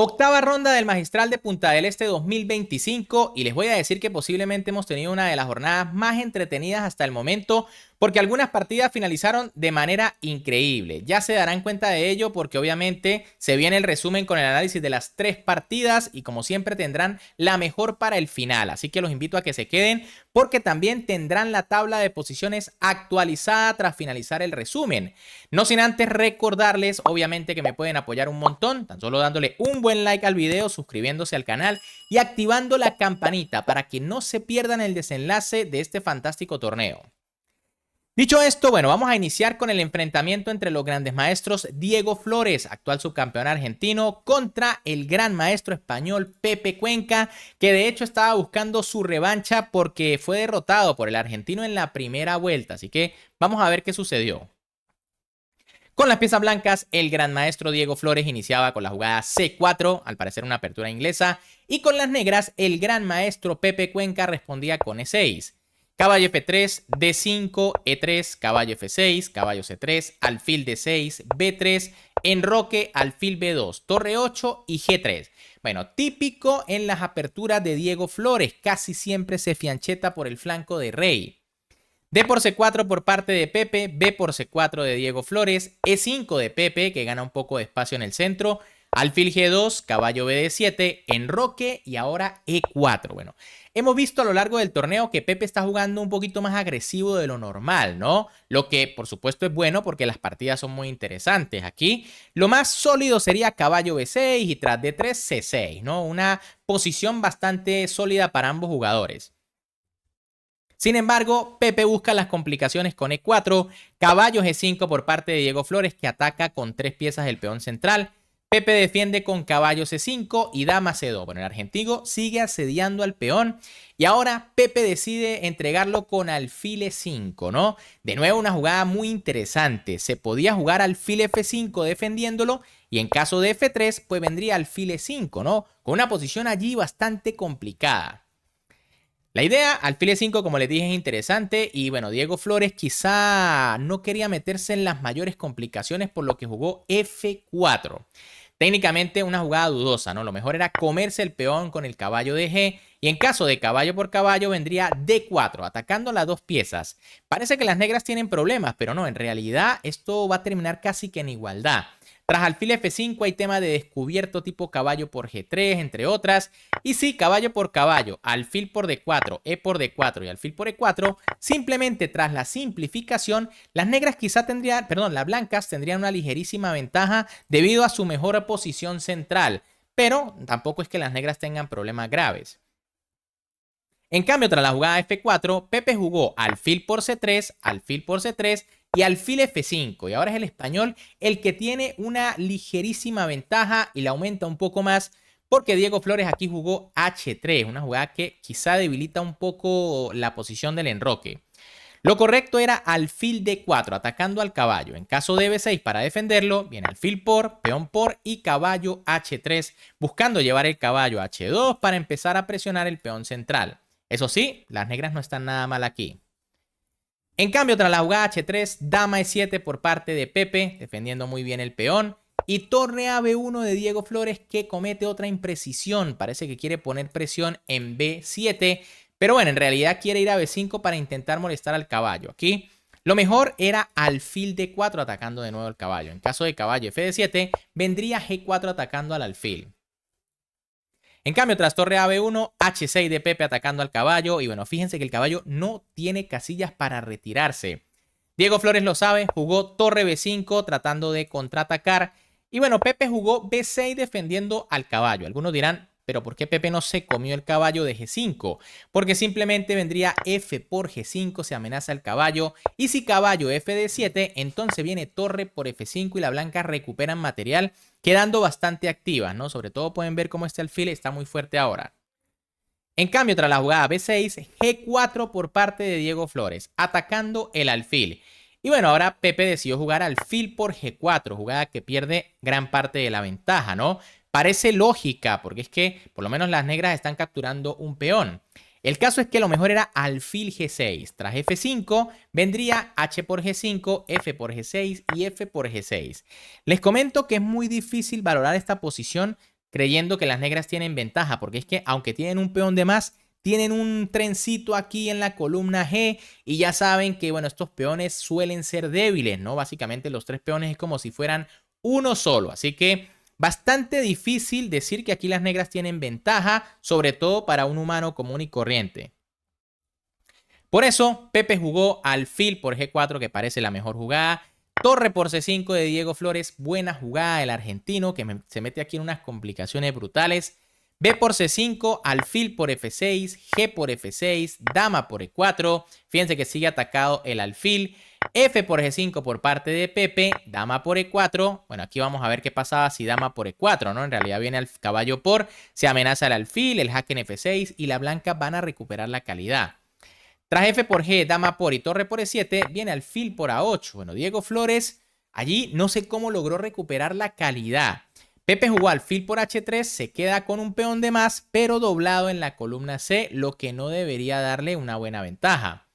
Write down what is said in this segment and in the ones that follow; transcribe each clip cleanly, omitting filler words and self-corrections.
Octava ronda del Magistral de Punta del Este 2025 y les voy a decir que posiblemente hemos tenido una de las jornadas más entretenidas hasta el momento porque algunas partidas finalizaron de manera increíble. Ya se darán cuenta de ello porque obviamente se viene el resumen con el análisis de las 3 partidas y como siempre tendrán la mejor para el final. Así que los invito a que se queden porque también tendrán la tabla de posiciones actualizada tras finalizar el resumen. No sin antes recordarles obviamente que me pueden apoyar un montón, tan solo dándole un buen like al video, suscribiéndose al canal y activando la campanita para que no se pierdan el desenlace de este fantástico torneo. Dicho esto, bueno, vamos a iniciar con el enfrentamiento entre los grandes maestros Diego Flores, actual subcampeón argentino, contra el gran maestro español Pepe Cuenca, que de hecho estaba buscando su revancha porque fue derrotado por el argentino en la primera vuelta. Así que vamos a ver qué sucedió. Con las piezas blancas, el gran maestro Diego Flores iniciaba con la jugada C4, al parecer una apertura inglesa, y con las negras, el gran maestro Pepe Cuenca respondía con E6. Caballo F3, D5, E3, caballo F6, caballo C3, alfil D6, B3, enroque, alfil B2, torre 8 y G3. Bueno, típico en las aperturas de Diego Flores, casi siempre se fiancheta por el flanco de rey. D por C4 por parte de Pepe, B por C4 de Diego Flores, E5 de Pepe, que gana un poco de espacio en el centro, alfil G2, caballo BD7, enroque y ahora E4. Bueno, hemos visto a lo largo del torneo que Pepe está jugando un poquito más agresivo de lo normal, ¿no? Lo que por supuesto es bueno porque las partidas son muy interesantes. Aquí lo más sólido sería caballo B6 y tras D3 C6, ¿no? Una posición bastante sólida para ambos jugadores. Sin embargo, Pepe busca las complicaciones con E4, caballo G5 por parte de Diego Flores que ataca con 3 piezas del peón central. Pepe defiende con caballo C5 y dama C2. Bueno, el argentino sigue asediando al peón y ahora Pepe decide entregarlo con alfil E5, ¿no? De nuevo una jugada muy interesante. Se podía jugar alfil F5 defendiéndolo y en caso de F3 pues vendría alfil E5, ¿no? Con una posición allí bastante complicada. La idea, alfil E5, como les dije, es interesante y bueno, Diego Flores quizá no quería meterse en las mayores complicaciones por lo que jugó F4. Técnicamente una jugada dudosa, ¿no? Lo mejor era comerse el peón con el caballo de G y en caso de caballo por caballo vendría D4, atacando las 2 piezas. Parece que las negras tienen problemas, pero no, en realidad esto va a terminar casi que en igualdad. Tras alfil F5 hay tema de descubierto tipo caballo por G3, entre otras. Y sí, caballo por caballo, alfil por D4, E por D4 y alfil por E4, simplemente tras la simplificación, las negras quizá tendrían, perdón, las blancas tendrían una ligerísima ventaja debido a su mejor posición central. Pero tampoco es que las negras tengan problemas graves. En cambio, tras la jugada F4, Pepe jugó alfil por C3, alfil por C3 y alfil F5. Y ahora es el español el que tiene una ligerísima ventaja y la aumenta un poco más porque Diego Flores aquí jugó H3, una jugada que quizá debilita un poco la posición del enroque. Lo correcto era alfil D4, atacando al caballo. En caso de B6 para defenderlo, viene alfil por, peón por y caballo H3, buscando llevar el caballo a H2 para empezar a presionar el peón central. Eso sí, las negras no están nada mal aquí. En cambio, tras la jugada H3, dama E7 por parte de Pepe, defendiendo muy bien el peón. Y torre a B1 de Diego Flores que comete otra imprecisión. Parece que quiere poner presión en B7. Pero bueno, en realidad quiere ir a B5 para intentar molestar al caballo. Aquí lo mejor era alfil D4 atacando de nuevo al caballo. En caso de caballo FD7, vendría G4 atacando al alfil. En cambio, tras torre a B1, H6 de Pepe atacando al caballo. Y bueno, fíjense que el caballo no tiene casillas para retirarse. Diego Flores lo sabe, jugó torre B5 tratando de contraatacar. Y bueno, Pepe jugó B6 defendiendo al caballo. Algunos dirán, pero ¿por qué Pepe no se comió el caballo de G5? Porque simplemente vendría F por G5, se amenaza el caballo. Y si caballo FD7, entonces viene torre por F5 y las blancas recuperan material, quedando bastante activas, ¿no? Sobre todo pueden ver cómo este alfil está muy fuerte ahora. En cambio, tras la jugada B6, G4 por parte de Diego Flores, atacando el alfil. Y bueno, ahora Pepe decidió jugar alfil por G4, jugada que pierde gran parte de la ventaja, ¿no? Parece lógica, porque es que por lo menos las negras están capturando un peón. El caso es que lo mejor era alfil G6. Tras F5 vendría H por G5, F por G6 y F por G6. Les comento que es muy difícil valorar esta posición creyendo que las negras tienen ventaja, porque es que aunque tienen un peón de más, tienen un trencito aquí en la columna G y ya saben que, bueno, estos peones suelen ser débiles, ¿no? Básicamente los 3 peones es como si fueran uno solo, así que bastante difícil decir que aquí las negras tienen ventaja, sobre todo para un humano común y corriente. Por eso, Pepe jugó alfil por G4, que parece la mejor jugada. Torre por C5 de Diego Flores, buena jugada del argentino, que se mete aquí en unas complicaciones brutales. B por C5, alfil por F6, G por F6, dama por E4. Fíjense que sigue atacado el alfil. F por G5 por parte de Pepe, dama por E4. Bueno, aquí vamos a ver qué pasaba si dama por E4, ¿no? En realidad viene el caballo por, se amenaza el alfil, el jaque en F6 y la blanca van a recuperar la calidad. Tras F por G, dama por y torre por E7, viene alfil por A8. Bueno, Diego Flores allí no sé cómo logró recuperar la calidad. Pepe jugó alfil por H3, se queda con un peón de más, pero doblado en la columna C, lo que no debería darle una buena ventaja.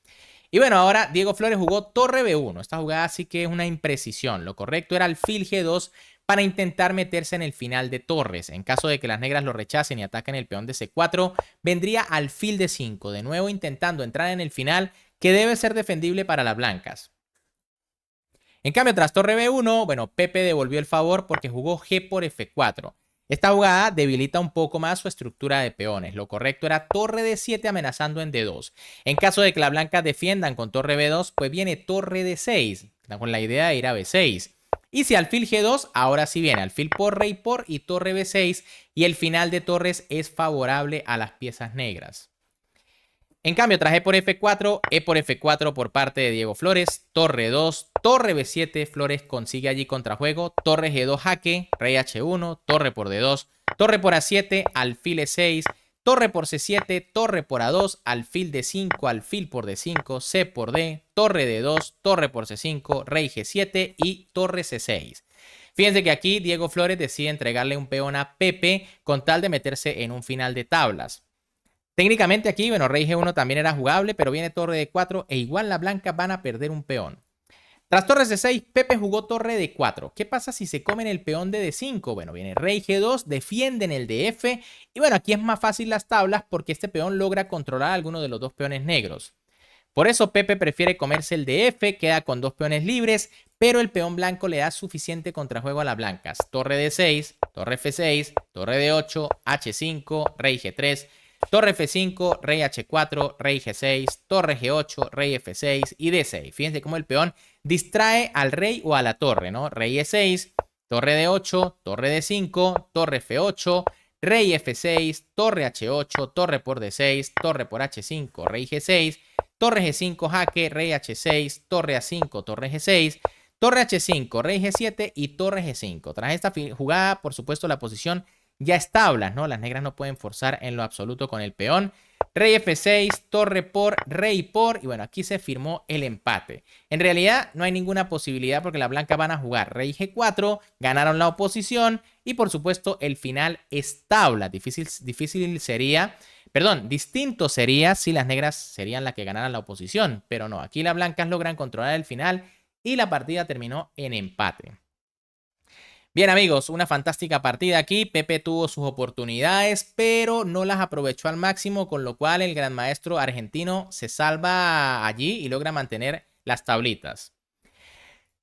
Y bueno, ahora Diego Flores jugó torre B1. Esta jugada sí que es una imprecisión. Lo correcto era alfil G2 para intentar meterse en el final de torres. En caso de que las negras lo rechacen y ataquen el peón de C4, vendría alfil D5, de nuevo intentando entrar en el final que debe ser defendible para las blancas. En cambio, tras torre B1, bueno, Pepe devolvió el favor porque jugó G por F4. Esta jugada debilita un poco más su estructura de peones. Lo correcto era torre D7 amenazando en D2. En caso de que las blancas defiendan con torre B2, pues viene torre D6, con la idea de ir a B6. Y si alfil G2, ahora sí viene alfil por rey por y torre B6. Y el final de torres es favorable a las piezas negras. En cambio, tras E por F4 por parte de Diego Flores, torre 2, torre B7, Flores consigue allí contrajuego, torre G2 jaque, rey H1, torre por D2, torre por A7, alfil E6, torre por C7, torre por A2, alfil D5, alfil por D5, C por D, torre D2, torre por C5, rey G7 y torre C6. Fíjense que aquí Diego Flores decide entregarle un peón a Pepe con tal de meterse en un final de tablas. Técnicamente aquí, bueno, rey G1 también era jugable, pero viene torre D4 e igual las blancas van a perder un peón. Tras torre C6, Pepe jugó torre D4. ¿Qué pasa si se comen el peón de D5? Bueno, viene rey G2, defienden el DF y bueno, aquí es más fácil las tablas porque este peón logra controlar a alguno de los dos peones negros. Por eso Pepe prefiere comerse el DF, queda con dos peones libres, pero el peón blanco le da suficiente contrajuego a las blancas. Torre D6, torre F6, torre D8, H5, rey G3, torre F5, rey H4, rey G6, torre G8, rey F6 y D6. Fíjense cómo el peón distrae al rey o a la torre, ¿no? Rey E6, torre D8, torre D5, torre F8, rey F6, torre H8, torre por D6, torre por H5, rey G6, torre G5 jaque, rey H6, torre A5, torre G6, torre H5, rey G7 y torre G5. Tras esta jugada, por supuesto, la posición ya es tablas, ¿no? Las negras no pueden forzar en lo absoluto con el peón. Rey F6, torre por, rey por, y bueno, aquí se firmó el empate. En realidad no hay ninguna posibilidad porque las blancas van a jugar rey G4, ganaron la oposición y por supuesto el final es tabla. Distinto sería si las negras serían las que ganaran la oposición, pero no, aquí las blancas logran controlar el final y la partida terminó en empate. Bien amigos, una fantástica partida aquí. Pepe tuvo sus oportunidades, pero no las aprovechó al máximo, con lo cual el gran maestro argentino se salva allí y logra mantener las tablitas.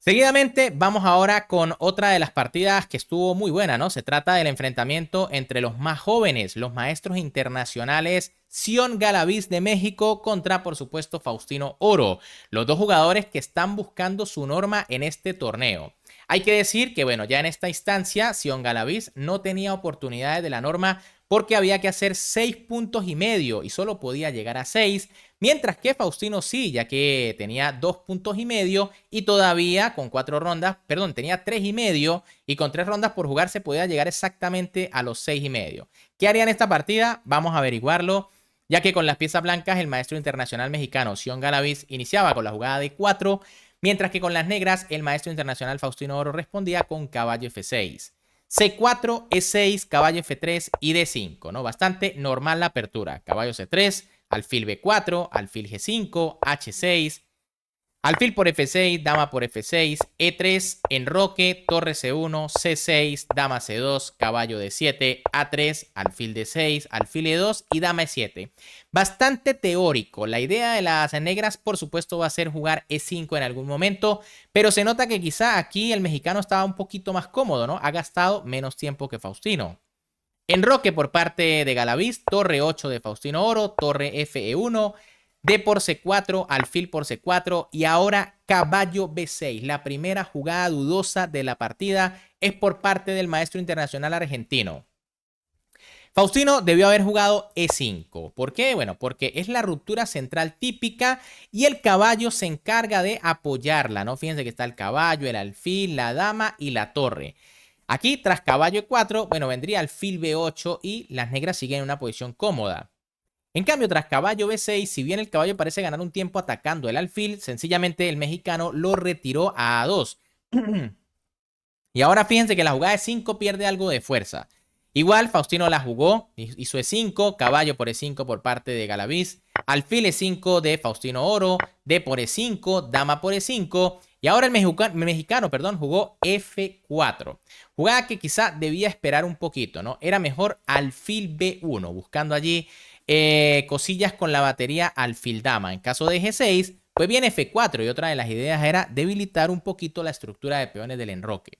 Seguidamente vamos ahora con otra de las partidas que estuvo muy buena, ¿no? Se trata del enfrentamiento entre los más jóvenes, los maestros internacionales Sion Galaviz de México contra, por supuesto, Faustino Oro. Los dos jugadores que están buscando su norma en este torneo. Hay que decir que, bueno, ya en esta instancia, Sion Galaviz no tenía oportunidades de la norma porque había que hacer 6,5 puntos y solo podía llegar a 6, mientras que Faustino sí, ya que tenía 2,5 puntos y todavía con 4 rondas, perdón, tenía 3,5 y con 3 rondas por jugar se podía llegar exactamente a los 6,5. ¿Qué haría en esta partida? Vamos a averiguarlo, ya que con las piezas blancas el maestro internacional mexicano Sion Galaviz iniciaba con la jugada de 4, mientras que con las negras el maestro internacional Faustino Oro respondía con caballo F6. C4, E6, caballo F3 y D5, ¿no? Bastante normal la apertura. Caballo C3, alfil B4, alfil G5, H6, Alfil por F6, dama por F6, E3, enroque, torre C1, C6, dama C2, caballo D7, A3, alfil D6, alfil E2 y dama E7. Bastante teórico. La idea de las negras, por supuesto, va a ser jugar E5 en algún momento, pero se nota que quizá aquí el mexicano estaba un poquito más cómodo, ¿no? Ha gastado menos tiempo que Faustino. Enroque por parte de Galaviz, torre 8 de Faustino Oro, torre FE1, D por C4, alfil por C4 y ahora caballo B6. La primera jugada dudosa de la partida es por parte del maestro internacional argentino. Faustino debió haber jugado E5. ¿Por qué? Bueno, porque es la ruptura central típica y el caballo se encarga de apoyarla, ¿no? Fíjense que está el caballo, el alfil, la dama y la torre. Aquí, tras caballo E4, bueno, vendría alfil B8 y las negras siguen en una posición cómoda. En cambio, tras caballo B6, si bien el caballo parece ganar un tiempo atacando el alfil, sencillamente el mexicano lo retiró a A2. Y ahora fíjense que la jugada E5 pierde algo de fuerza. Igual Faustino la jugó, hizo E5, caballo por E5 por parte de Galaviz, alfil E5 de Faustino Oro, D por E5, dama por E5, y ahora el mexicano, jugó F4. Jugada que quizá debía esperar un poquito, ¿no? Era mejor alfil B1, buscando allí cosillas con la batería alfil dama. En caso de G6, pues viene F4 y otra de las ideas era debilitar un poquito la estructura de peones del enroque.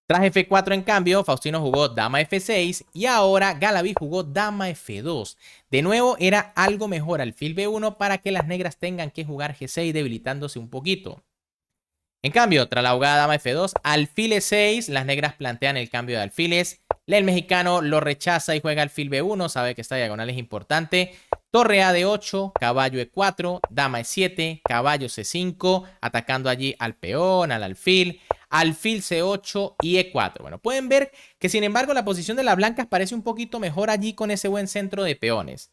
Tras F4, en cambio, Faustino jugó dama F6 y ahora Galaviz jugó dama F2. De nuevo, era algo mejor alfil B1 para que las negras tengan que jugar G6 debilitándose un poquito. En cambio, tras la jugada dama F2, alfil E6, las negras plantean el cambio de alfiles. El mexicano lo rechaza y juega alfil B1, sabe que esta diagonal es importante. Torre A de 8, caballo E4, dama E7, caballo C5, atacando allí al peón, al alfil C8 y E4. Bueno, pueden ver que sin embargo la posición de las blancas parece un poquito mejor allí con ese buen centro de peones.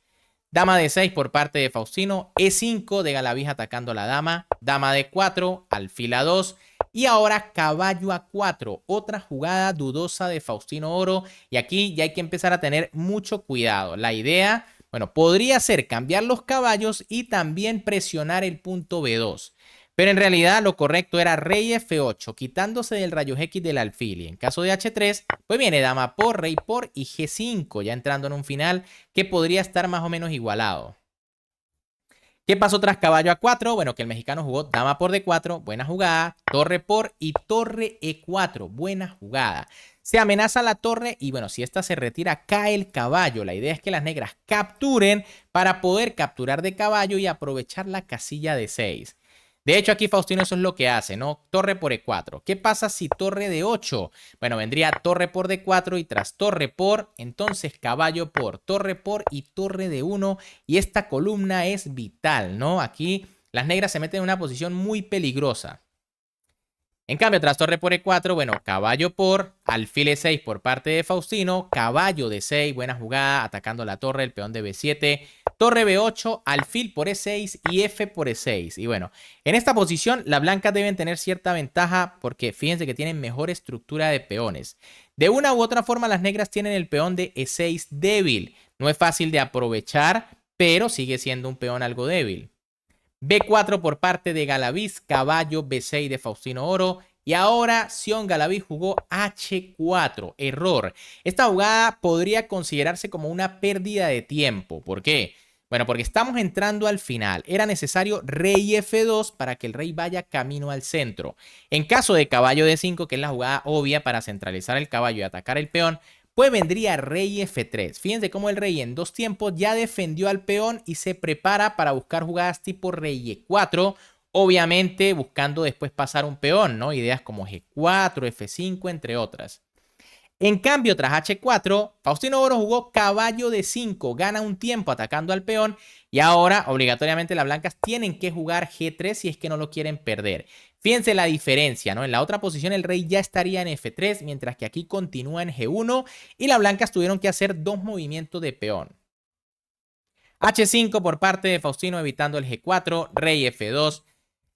Dama D6 por parte de Faustino, E5 de Galaviz atacando a la dama, dama D4, alfil A2 y ahora caballo A4, otra jugada dudosa de Faustino Oro y aquí ya hay que empezar a tener mucho cuidado. La idea, bueno, podría ser cambiar los caballos y también presionar el punto B2. Pero en realidad lo correcto era rey F8, quitándose del rayo X del alfil. Y en caso de H3, pues viene dama por, rey por y G5, ya entrando en un final que podría estar más o menos igualado. ¿Qué pasó tras caballo A4? Bueno, que el mexicano jugó dama por D4, buena jugada, torre por y torre E4, buena jugada. Se amenaza la torre y bueno, si esta se retira, cae el caballo. La idea es que las negras capturen para poder capturar de caballo y aprovechar la casilla de 6. De hecho, aquí Faustino eso es lo que hace, ¿no? Torre por E4. ¿Qué pasa si torre de 8? Bueno, vendría torre por D4 y tras torre por, entonces caballo por, torre por y torre de 1. Y esta columna es vital, ¿no? Aquí las negras se meten en una posición muy peligrosa. En cambio, tras torre por E4, bueno, caballo por, alfil E6 por parte de Faustino, caballo D6, buena jugada, atacando la torre, el peón de B7, torre B8, alfil por E6 y F por E6. Y bueno, en esta posición las blancas deben tener cierta ventaja porque fíjense que tienen mejor estructura de peones. De una u otra forma las negras tienen el peón de E6 débil. No es fácil de aprovechar, pero sigue siendo un peón algo débil. B4 por parte de Galaviz, caballo B6 de Faustino Oro. Y ahora Sion Galaviz jugó H4, error. Esta jugada podría considerarse como una pérdida de tiempo. ¿Por qué? Bueno, porque estamos entrando al final. Era necesario rey F2 para que el rey vaya camino al centro. En caso de caballo D5, que es la jugada obvia para centralizar el caballo y atacar el peón, pues vendría rey F3. Fíjense cómo el rey en 2 tiempos ya defendió al peón y se prepara para buscar jugadas tipo rey E4. Obviamente buscando después pasar un peón, ¿no? Ideas como G4, F5, entre otras. En cambio, tras H4, Faustino Oro jugó caballo D5, gana un tiempo atacando al peón y ahora obligatoriamente las blancas tienen que jugar G3 si es que no lo quieren perder. Fíjense la diferencia, ¿no? En la otra posición el rey ya estaría en F3, mientras que aquí continúa en G1 y las blancas tuvieron que hacer 2 movimientos de peón. H5 por parte de Faustino evitando el G4, rey F2.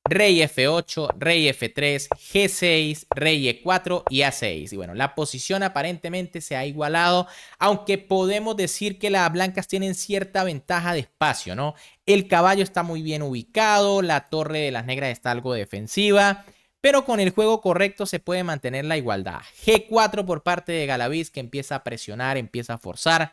rey F8, rey F3, G6, rey E4 y A6. Y bueno, la posición aparentemente se ha igualado, aunque podemos decir que las blancas tienen cierta ventaja de espacio, ¿no? El caballo está muy bien ubicado, la torre de las negras está algo defensiva, pero con el juego correcto se puede mantener la igualdad. G4 por parte de Galaviz, que empieza a presionar, empieza a forzar.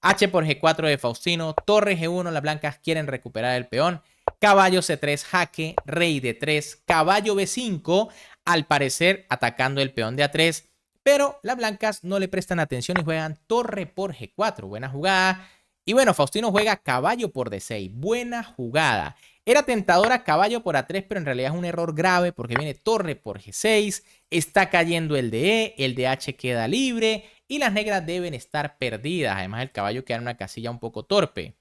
H por G4 de Faustino, torre G1, las blancas quieren recuperar el peón. Caballo C3, jaque, rey D3, caballo B5, al parecer atacando el peón de A3, pero las blancas no le prestan atención y juegan torre por G4, buena jugada. Y bueno, Faustino juega caballo por D6, buena jugada. Era tentadora caballo por A3, pero en realidad es un error grave porque viene torre por G6, está cayendo el de E, el de H queda libre y las negras deben estar perdidas. Además, el caballo queda en una casilla un poco torpe.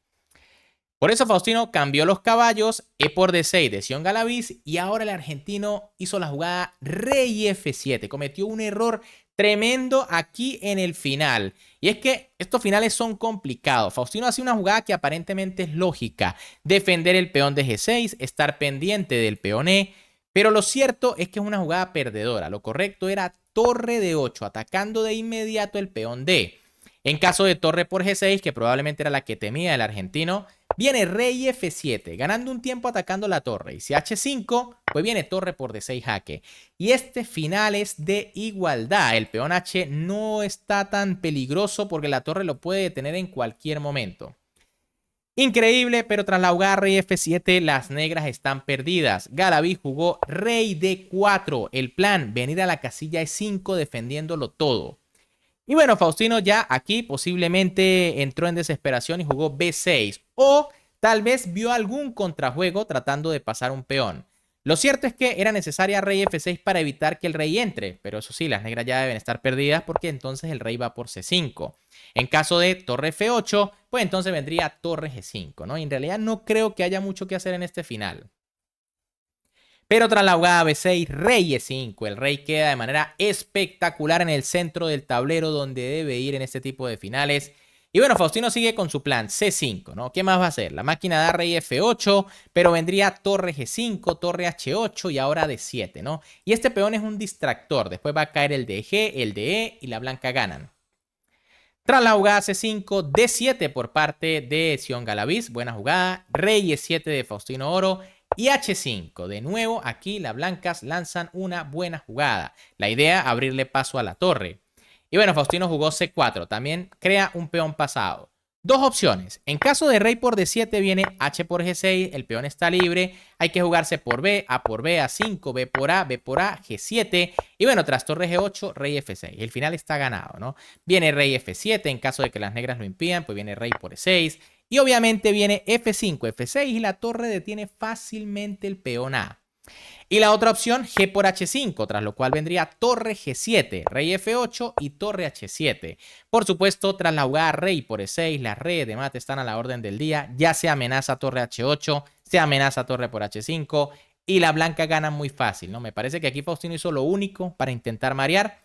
Por eso Faustino cambió los caballos, E por D6 de Sion Galaviz, y ahora el argentino hizo la jugada rey F7. Cometió un error tremendo aquí en el final. Y es que estos finales son complicados. Faustino hace una jugada que aparentemente es lógica. Defender el peón de G6, estar pendiente del peón E. Pero lo cierto es que es una jugada perdedora. Lo correcto era torre de 8, atacando de inmediato el peón D. En caso de torre por G6, que probablemente era la que temía el argentino, viene rey F7, ganando un tiempo atacando la torre. Y si H5, pues viene torre por D6 jaque. Y este final es de igualdad. El peón H no está tan peligroso porque la torre lo puede detener en cualquier momento. Increíble, pero tras la jugada rey F7, las negras están perdidas. Galaviz jugó rey D4. El plan, venir a la casilla E5 defendiéndolo todo. Y bueno, Faustino ya aquí posiblemente entró en desesperación y jugó B6. O tal vez vio algún contrajuego tratando de pasar un peón. Lo cierto es que era necesaria rey F6 para evitar que el rey entre. Pero eso sí, las negras ya deben estar perdidas porque entonces el rey va por C5. En caso de torre F8, pues entonces vendría torre G5, ¿no? Y en realidad no creo que haya mucho que hacer en este final. Pero tras la jugada B6, rey E5. El rey queda de manera espectacular en el centro del tablero donde debe ir en este tipo de finales. Y bueno, Faustino sigue con su plan C5, ¿no? ¿Qué más va a hacer? La máquina da rey F8, pero vendría torre G5, torre H8 y ahora D7, ¿no? Y este peón es un distractor. Después va a caer el de G, el de E y la blanca ganan. Tras la jugada C5, D7 por parte de Sion Galaviz. Buena jugada. Rey E7 de Faustino Oro. Y H5. De nuevo, aquí las blancas lanzan una buena jugada. La idea, abrirle paso a la torre. Y bueno, Faustino jugó C4. También crea un peón pasado. Dos opciones. En caso de rey por D7 viene H por G6. El peón está libre. Hay que jugarse por B, A por B, A5, B por A, G7. Y bueno, tras torre G8, rey F6. El final está ganado, ¿no? Viene rey F7. En caso de que las negras lo impidan, pues viene rey por E6. Y obviamente viene F5, F6 y la torre detiene fácilmente el peón A. Y la otra opción, G por H5, tras lo cual vendría torre G7, rey F8 y torre H7. Por supuesto, tras la jugada rey por E6, las redes de mate están a la orden del día. Ya se amenaza torre H8, se amenaza torre por H5 y la blanca gana muy fácil, ¿no? Me parece que aquí Faustino hizo lo único para intentar marear.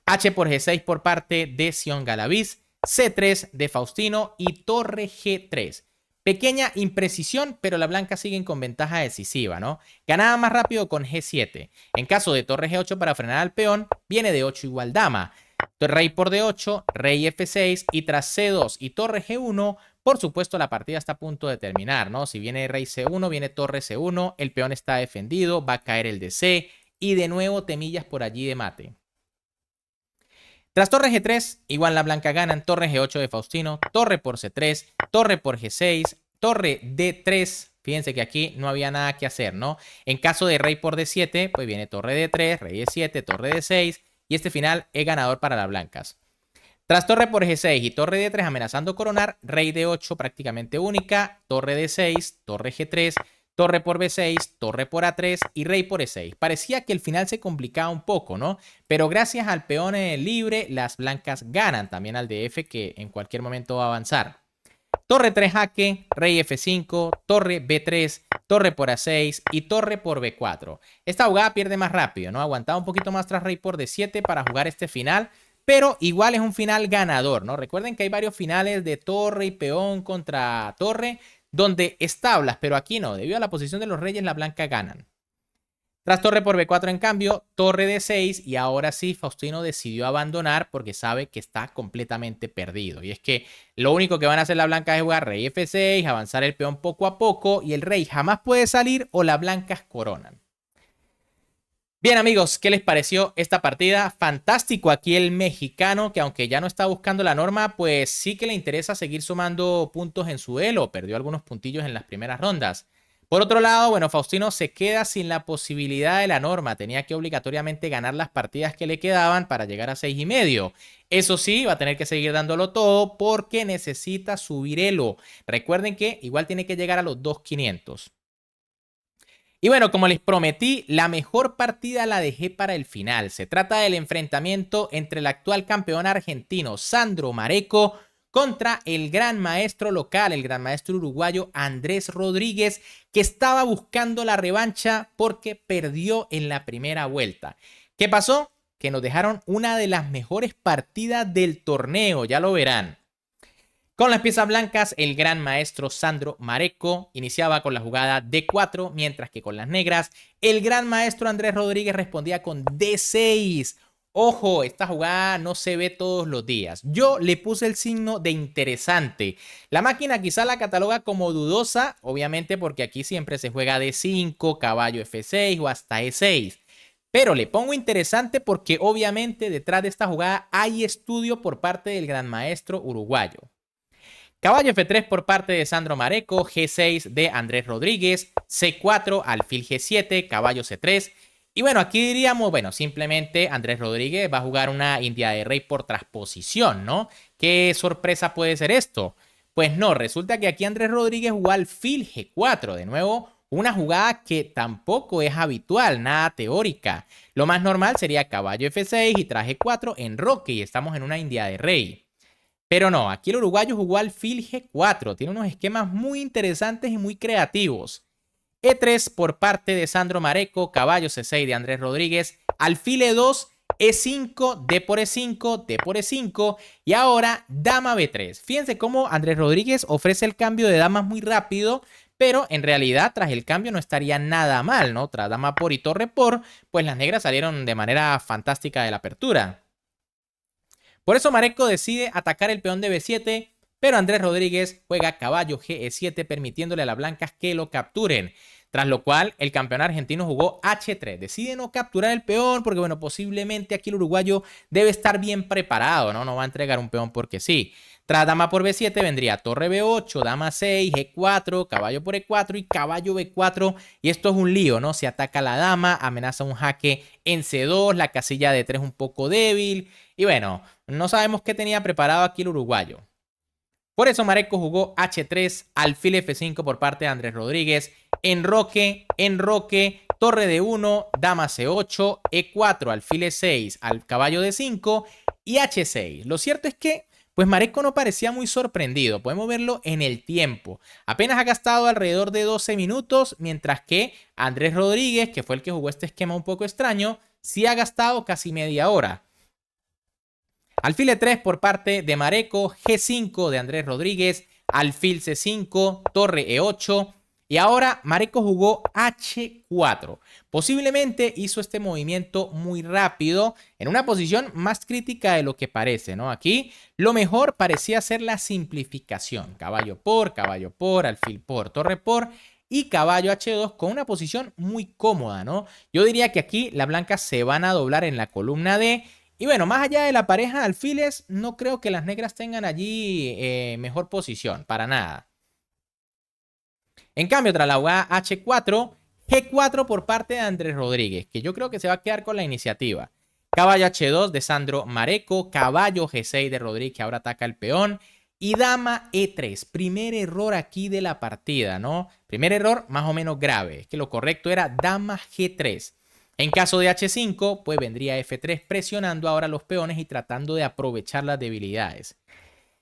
H por G6 por parte de Sion Galaviz. C3 de Faustino y torre G3. Pequeña imprecisión, pero las blancas siguen con ventaja decisiva, ¿no? Ganaba más rápido con G7. En caso de torre G8 para frenar al peón, viene de 8 igual dama. Rey por D8, rey F6 y tras C2 y torre G1, por supuesto la partida está a punto de terminar, ¿no? Si viene rey C1, viene torre C1, el peón está defendido, va a caer el de C y de nuevo temillas por allí de mate. Tras torre G3, igual la blanca ganan, torre G8 de Faustino, torre por C3, torre por G6, torre D3. Fíjense que aquí no había nada que hacer, ¿no? En caso de rey por D7, pues viene torre D3, rey E7, torre D6 y este final es ganador para las blancas. Tras torre por G6 y torre D3 amenazando coronar, rey D8 prácticamente única, torre D6, torre G3, torre por B6, torre por A3 y rey por E6. Parecía que el final se complicaba un poco, ¿no? Pero gracias al peón libre, las blancas ganan. También al de F que en cualquier momento va a avanzar. Torre 3 jaque, rey F5, torre B3, torre por A6 y torre por B4. Esta jugada pierde más rápido, ¿no? Aguantaba un poquito más tras rey por D7 para jugar este final. Pero igual es un final ganador, ¿no? Recuerden que hay varios finales de torre y peón contra torre donde es tablas, pero aquí no. Debido a la posición de los reyes, la blanca ganan. Tras torre por B4, en cambio, torre D6 y ahora sí Faustino decidió abandonar porque sabe que está completamente perdido. Y es que lo único que van a hacer las blancas es jugar rey F6, avanzar el peón poco a poco y el rey jamás puede salir o las blancas coronan. Bien amigos, ¿qué les pareció esta partida? Fantástico aquí el mexicano que aunque ya no está buscando la norma, pues sí que le interesa seguir sumando puntos en su elo. Perdió algunos puntillos en las primeras rondas. Por otro lado, bueno, Faustino se queda sin la posibilidad de la norma. Tenía que obligatoriamente ganar las partidas que le quedaban para llegar a 6,5. Eso sí, va a tener que seguir dándolo todo porque necesita subir elo. Recuerden que igual tiene que llegar a los 2,500. Y bueno, como les prometí, la mejor partida la dejé para el final. Se trata del enfrentamiento entre el actual campeón argentino Sandro Mareco contra el gran maestro local, el gran maestro uruguayo Andrés Rodríguez, que estaba buscando la revancha porque perdió en la primera vuelta. ¿Qué pasó? Que nos dejaron una de las mejores partidas del torneo, ya lo verán. Con las piezas blancas, el gran maestro Sandro Mareco iniciaba con la jugada D4, mientras que con las negras, el gran maestro Andrés Rodríguez respondía con D6. Ojo, esta jugada no se ve todos los días. Yo le puse el signo de interesante. La máquina quizá la cataloga como dudosa, obviamente porque aquí siempre se juega D5, caballo F6 o hasta E6. Pero le pongo interesante porque obviamente detrás de esta jugada hay estudio por parte del gran maestro uruguayo. Caballo F3 por parte de Sandro Mareco, G6 de Andrés Rodríguez, C4, alfil G7, caballo C3. Y bueno, aquí diríamos, bueno, simplemente Andrés Rodríguez va a jugar una India de rey por transposición, ¿no? ¿Qué sorpresa puede ser esto? Pues no, resulta que aquí Andrés Rodríguez jugó alfil G4, de nuevo, una jugada que tampoco es habitual, nada teórica. Lo más normal sería caballo F6 y traje 4 en roque y estamos en una India de rey. Pero no, aquí el uruguayo jugó alfil G4, tiene unos esquemas muy interesantes y muy creativos. E3 por parte de Sandro Mareco, caballo C6 de Andrés Rodríguez, alfil E2, E5, D por E5, D por E5 y ahora dama B3. Fíjense cómo Andrés Rodríguez ofrece el cambio de damas muy rápido, pero en realidad tras el cambio no estaría nada mal, ¿no? Tras dama por y torre por, pues las negras salieron de manera fantástica de la apertura. Por eso Mareco decide atacar el peón de B7, pero Andrés Rodríguez juega caballo GE7 permitiéndole a las blancas que lo capturen. Tras lo cual, el campeón argentino jugó H3. Decide no capturar el peón porque, bueno, posiblemente aquí el uruguayo debe estar bien preparado, ¿no? No va a entregar un peón porque sí. Tras dama por B7 vendría torre B8, dama 6, G4, caballo por E4 y caballo B4. Y esto es un lío, ¿no? Se ataca a la dama, amenaza un jaque en C2, la casilla de 3 un poco débil. Y bueno, no sabemos qué tenía preparado aquí el uruguayo. Por eso Mareco jugó H3, alfil F5 por parte de Andrés Rodríguez, enroque, torre D1, dama C8, E4, alfil E6, al caballo D5 y H6. Lo cierto es que pues Mareco no parecía muy sorprendido, podemos verlo en el tiempo. Apenas ha gastado alrededor de 12 minutos, mientras que Andrés Rodríguez, que fue el que jugó este esquema un poco extraño, sí ha gastado casi media hora. Alfil E3 por parte de Mareco, G5 de Andrés Rodríguez, alfil C5, torre E8 y ahora Mareco jugó H4. Posiblemente hizo este movimiento muy rápido en una posición más crítica de lo que parece, ¿no? Aquí lo mejor parecía ser la simplificación. Caballo por, alfil por, torre por y caballo H2 con una posición muy cómoda, ¿no? Yo diría que aquí las blancas se van a doblar en la columna D. Y bueno, más allá de la pareja de alfiles, no creo que las negras tengan allí mejor posición, para nada. En cambio, tras la jugada H4, G4 por parte de Andrés Rodríguez, que yo creo que se va a quedar con la iniciativa. Caballo H2 de Sandro Mareco, caballo G6 de Rodríguez, que ahora ataca el peón. Y dama E3, primer error aquí de la partida, ¿no? Primer error más o menos grave, es que lo correcto era dama G3. En caso de H5, pues vendría F3 presionando ahora los peones y tratando de aprovechar las debilidades.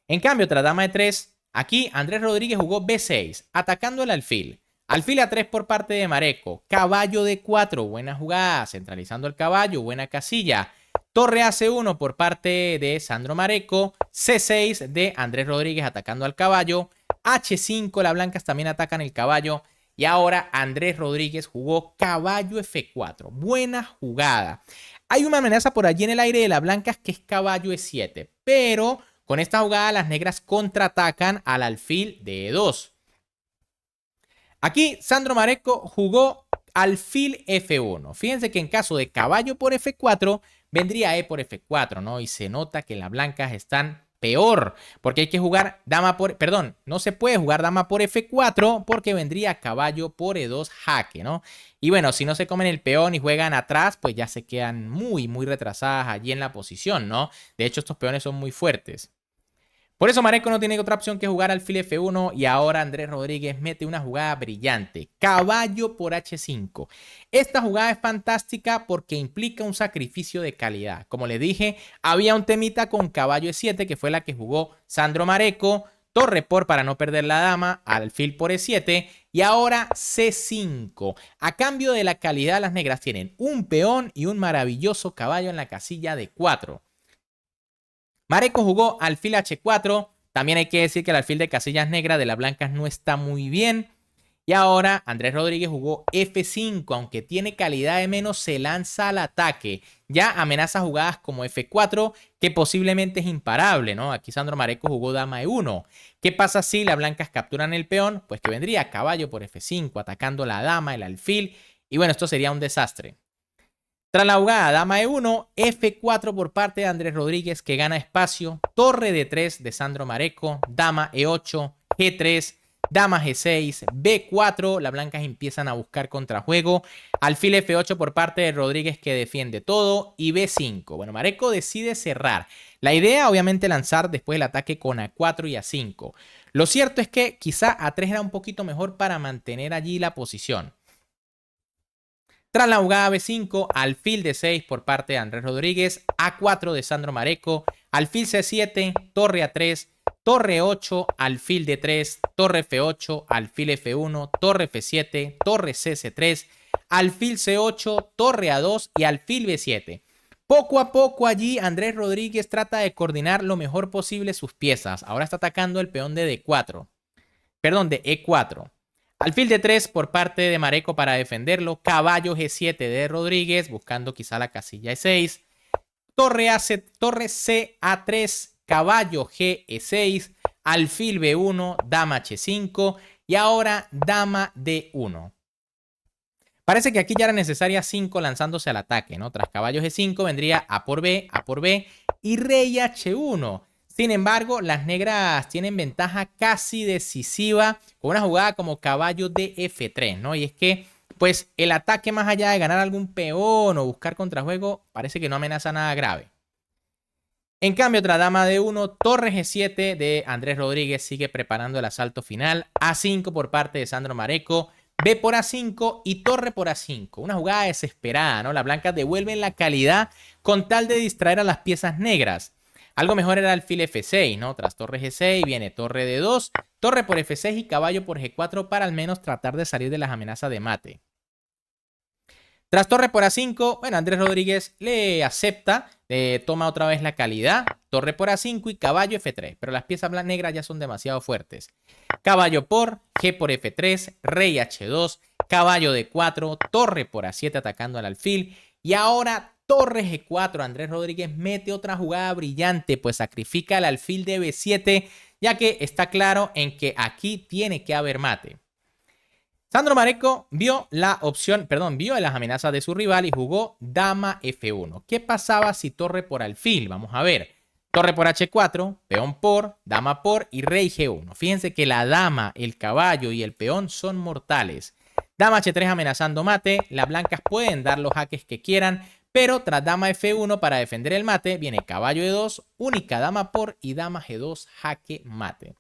En cambio, tras dama E3, aquí Andrés Rodríguez jugó B6, atacando el alfil. Alfil A3 por parte de Mareco, caballo D4, buena jugada, centralizando el caballo, buena casilla. Torre AC1 por parte de Sandro Mareco, C6 de Andrés Rodríguez atacando al caballo. H5, las blancas también atacan el caballo. Y ahora Andrés Rodríguez jugó caballo F4. Buena jugada. Hay una amenaza por allí en el aire de las blancas que es caballo E7. Pero con esta jugada las negras contraatacan al alfil de E2. Aquí Sandro Mareco jugó alfil F1. Fíjense que en caso de caballo por F4, vendría E por F4, ¿no? Y se nota que las blancas están peor, porque hay que jugar dama por, perdón, no se puede jugar dama por F4 porque vendría caballo por E2 jaque, ¿no? Y bueno, si no se comen el peón y juegan atrás, pues ya se quedan muy retrasadas allí en la posición, ¿no? De hecho, estos peones son muy fuertes. Por eso Mareco no tiene otra opción que jugar alfil F1 y ahora Andrés Rodríguez mete una jugada brillante. Caballo por H5. Esta jugada es fantástica porque implica un sacrificio de calidad. Como les dije, había un temita con caballo E7 que fue la que jugó Sandro Mareco. Torre por para no perder la dama, alfil por E7 y ahora C5. A cambio de la calidad, las negras tienen un peón y un maravilloso caballo en la casilla de 4. Mareco jugó alfil H4. También hay que decir que el alfil de casillas negras de las blancas no está muy bien. Y ahora Andrés Rodríguez jugó F5. Aunque tiene calidad de menos, se lanza al ataque. Ya amenaza jugadas como F4, que posiblemente es imparable, ¿no? Aquí Sandro Mareco jugó dama E1. ¿Qué pasa si las blancas capturan el peón? Pues que vendría caballo por F5, atacando la dama, el alfil. Y bueno, esto sería un desastre. Tras la jugada dama E1, F4 por parte de Andrés Rodríguez que gana espacio, torre D3 de Sandro Mareco, dama E8, G3, dama G6, B4, las blancas empiezan a buscar contrajuego, alfil F8 por parte de Rodríguez que defiende todo y B5. Bueno, Mareco decide cerrar. La idea obviamente lanzar después el ataque con A4 y A5. Lo cierto es que quizá A3 era un poquito mejor para mantener allí la posición. Tras la jugada B5, alfil D6 por parte de Andrés Rodríguez, A4 de Sandro Mareco, alfil C7, torre A3, torre 8, alfil D3, torre F8, alfil F1, torre F7, torre CC3, alfil C8, torre A2 y alfil B7. Poco a poco allí Andrés Rodríguez trata de coordinar lo mejor posible sus piezas. Ahora está atacando el peón de D4, perdón, de E4. Alfil de 3 por parte de Mareco para defenderlo. Caballo G7 de Rodríguez, buscando quizá la casilla E6. Torre C A3, caballo G E6. Alfil B1, dama H5. Y ahora dama D1. Parece que aquí ya era necesaria 5 lanzándose al ataque, ¿no? Tras caballo G5 vendría A por B y rey H1. Sin embargo, las negras tienen ventaja casi decisiva con una jugada como caballo de F3, ¿no? Y es que, pues, el ataque más allá de ganar algún peón o buscar contrajuego, parece que no amenaza nada grave. En cambio, otra dama de 1, torre G7 de Andrés Rodríguez sigue preparando el asalto final. A5 por parte de Sandro Mareco. B por A5 y torre por A5. Una jugada desesperada, ¿no? Las blancas devuelven la calidad con tal de distraer a las piezas negras. Algo mejor era alfil F6, ¿no? Tras torre G6 viene torre D2, torre por F6 y caballo por G4 para al menos tratar de salir de las amenazas de mate. Tras torre por A5, bueno, Andrés Rodríguez le acepta, le toma otra vez la calidad, torre por A5 y caballo F3, pero las piezas negras ya son demasiado fuertes. Caballo por G por F3, rey H2, caballo D4, torre por A7 atacando al alfil y ahora torre G4. Andrés Rodríguez mete otra jugada brillante, pues sacrifica el alfil de B7, ya que está claro en que aquí tiene que haber mate. Sandro Mareco vio las amenazas de su rival y jugó dama F1. ¿Qué pasaba si torre por alfil? Vamos a ver. Torre por H4, peón por, dama por y rey G1. Fíjense que la dama, el caballo y el peón son mortales. Dama H3 amenazando mate. Las blancas pueden dar los jaques que quieran, pero tras dama F1 para defender el mate, viene caballo E2, única dama por y dama G2 jaque mate.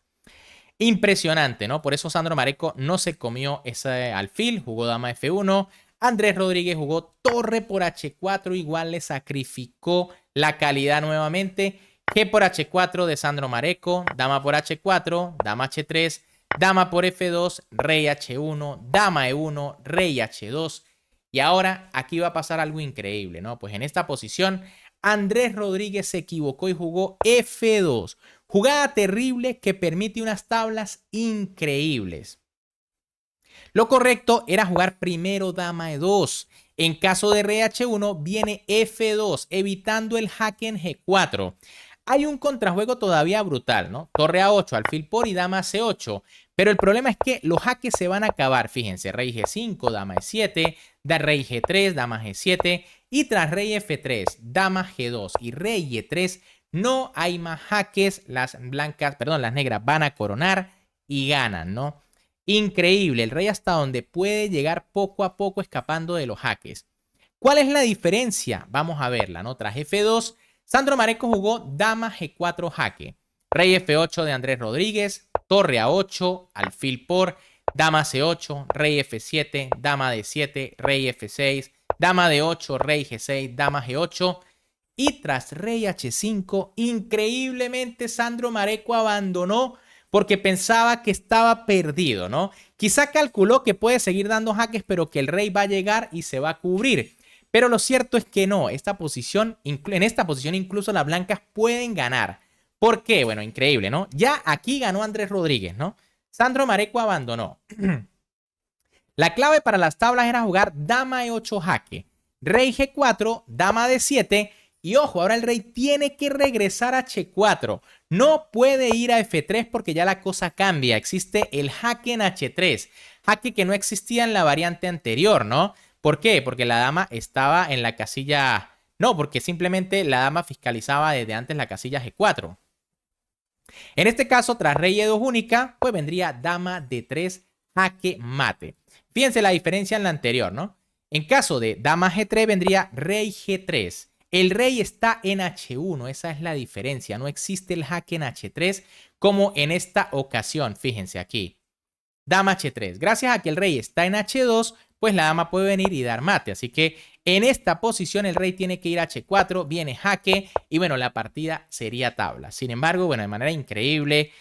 Impresionante, ¿no? Por eso Sandro Mareco no se comió ese alfil, jugó dama F1. Andrés Rodríguez jugó torre por H4, igual le sacrificó la calidad nuevamente. G por H4 de Sandro Mareco, dama por H4, dama H3, dama por F2, rey H1, dama E1, rey H2. Y ahora aquí va a pasar algo increíble, ¿no? Pues en esta posición Andrés Rodríguez se equivocó y jugó F2. Jugada terrible que permite unas tablas increíbles. Lo correcto era jugar primero dama E2. En caso de rey H1 viene F2, evitando el jaque en G4. Hay un contrajuego todavía brutal, ¿no? Torre A8, alfil por y dama C8. Pero el problema es que los jaques se van a acabar. Fíjense, rey G5, dama E7, rey G3, dama G7 y tras rey F3, dama G2 y rey E3 no hay más jaques. Las blancas, perdón, las negras van a coronar y ganan, ¿no? Increíble, el rey hasta donde puede llegar poco a poco escapando de los jaques. ¿Cuál es la diferencia? Vamos a verla, ¿no? Tras F2, Sandro Mareco jugó dama G4 jaque, rey F8 de Andrés Rodríguez, torre A8, alfil por, dama C8, rey F7, dama D7, rey F6, dama D8, rey G6, dama G8 y tras rey H5, increíblemente Sandro Mareco abandonó porque pensaba que estaba perdido, ¿no? Quizá calculó que puede seguir dando jaques, pero que el rey va a llegar y se va a cubrir. Pero lo cierto es que no, en esta posición incluso las blancas pueden ganar. ¿Por qué? Bueno, increíble, ¿no? Ya aquí ganó Andrés Rodríguez, ¿no? Sandro Mareco abandonó. La clave para las tablas era jugar dama E8 jaque, rey G4, dama D7 y ojo, ahora el rey tiene que regresar a H4. No puede ir a F3 porque ya la cosa cambia. Existe el jaque en H3, jaque que no existía en la variante anterior, ¿no? ¿Por qué? Porque la dama estaba en la casilla... No, porque simplemente la dama fiscalizaba desde antes la casilla G4. En este caso, tras rey E2 única, pues vendría dama D3 jaque mate. Fíjense la diferencia en la anterior, ¿no? En caso de dama G3 vendría rey G3. El rey está en H1, esa es la diferencia. No existe el jaque en H3 como en esta ocasión. Fíjense aquí. Dama H3. Gracias a que el rey está en H2, pues la dama puede venir y dar mate. Así que en esta posición el rey tiene que ir a H4, viene jaque y bueno, la partida sería tabla. Sin embargo, bueno, de manera increíble,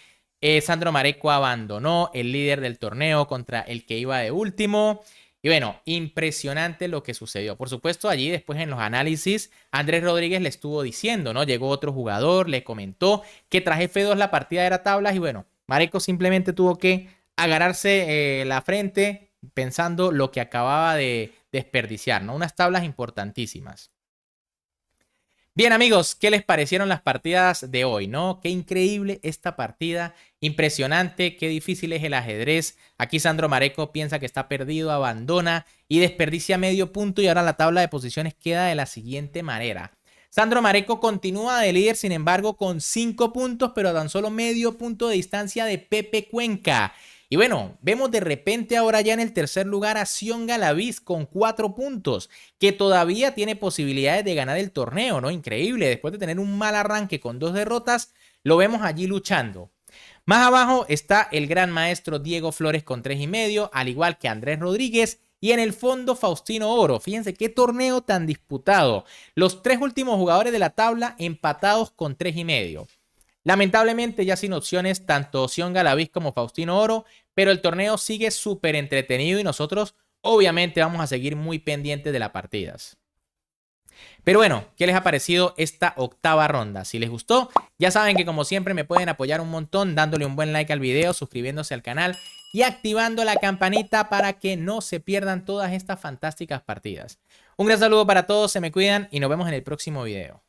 Sandro Mareco abandonó el líder del torneo contra el que iba de último. Y bueno, impresionante lo que sucedió. Por supuesto, allí después en los análisis, Andrés Rodríguez le estuvo diciendo, ¿no? Llegó otro jugador, le comentó que tras F2 la partida era tablas y bueno, Mareco simplemente tuvo que agarrarse la frente pensando lo que acababa de desperdiciar, ¿no? Unas tablas importantísimas. Bien amigos, ¿qué les parecieron las partidas de hoy, no? Qué increíble esta partida, impresionante, qué difícil es el ajedrez. Aquí Sandro Mareco piensa que está perdido, abandona y desperdicia medio punto y ahora la tabla de posiciones queda de la siguiente manera. Sandro Mareco continúa de líder, sin embargo, con 5 puntos, pero a tan solo medio punto de distancia de Pepe Cuenca. Y bueno, vemos de repente ahora ya en el tercer lugar a Sion Galaviz con 4 puntos, que todavía tiene posibilidades de ganar el torneo, ¿no? Increíble, después de tener un mal arranque con 2 derrotas, lo vemos allí luchando. Más abajo está el gran maestro Diego Flores con 3,5, al igual que Andrés Rodríguez, y en el fondo Faustino Oro. Fíjense qué torneo tan disputado. Los 3 últimos jugadores de la tabla empatados con 3,5. Lamentablemente ya sin opciones tanto Sion Galaviz como Faustino Oro, pero el torneo sigue súper entretenido y nosotros obviamente vamos a seguir muy pendientes de las partidas. Pero bueno, ¿qué les ha parecido esta octava ronda? Si les gustó, ya saben que como siempre me pueden apoyar un montón dándole un buen like al video, suscribiéndose al canal y activando la campanita para que no se pierdan todas estas fantásticas partidas. Un gran saludo para todos, se me cuidan y nos vemos en el próximo video.